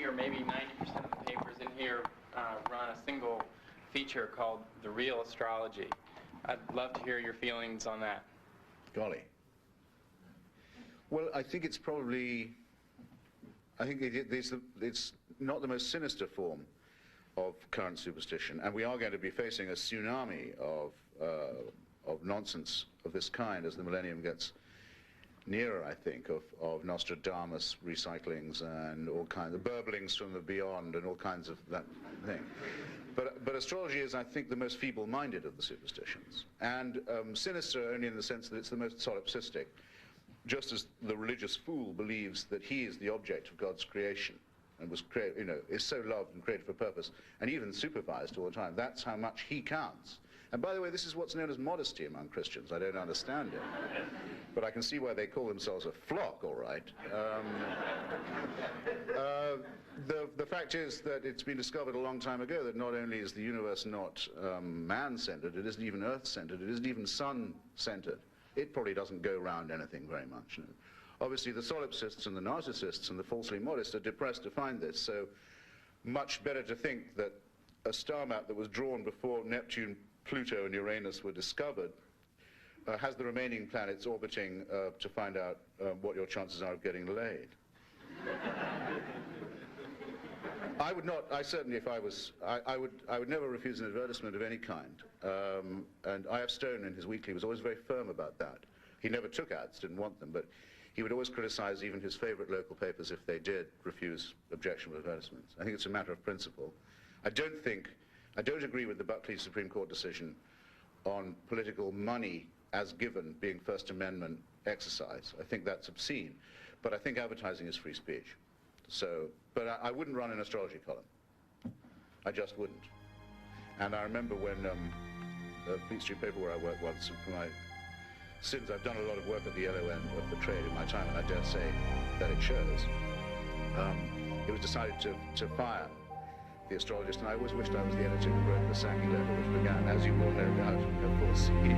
or maybe 90% of the papers in here run a single feature called The Real Astrology. I'd love to hear your feelings on that. Golly. Well, I think it's probably, it's not the most sinister form of current superstition, and we are going to be facing a tsunami of nonsense of this kind as the millennium gets nearer, I think, of Nostradamus recyclings and all kinds of burblings from the beyond and all kinds of that thing. But astrology is, I think, the most feeble-minded of the superstitions, and sinister only in the sense that it's the most solipsistic, just as the religious fool believes that he is the object of God's creation and was created, you know, is so loved and created for purpose, and even supervised all the time. That's how much he counts. And by the way, this is what's known as modesty among Christians. I don't understand it, but I can see why they call themselves a flock, all right. The fact is that it's been discovered a long time ago that not only is the universe not man-centered, it isn't even earth-centered, it isn't even sun-centered. It probably doesn't go around anything very much. You know. Obviously, the solipsists and the narcissists and the falsely modest are depressed to find this, so much better to think that a star map that was drawn before Neptune, Pluto, and Uranus were discovered has the remaining planets orbiting to find out what your chances are of getting laid. I would not, I certainly, if I was, I would never refuse an advertisement of any kind. And I.F. Stone in his weekly was always very firm about that. He never took ads, didn't want them, but he would always criticize even his favorite local papers if they did refuse objectionable advertisements. I think it's a matter of principle. I don't agree with the Buckley Supreme Court decision on political money as given being First Amendment exercise. I think that's obscene, but I think advertising is free speech. So, but I wouldn't run an astrology column. I just wouldn't. And I remember when the Fleet Street paper where I worked once, for my sins, I've done a lot of work at the yellow end of the trade in my time, and I dare say that it shows. It was decided to fire the astrologist, and I always wished I was the editor who wrote the Sankey letter, which began, as you all no doubt, of course, he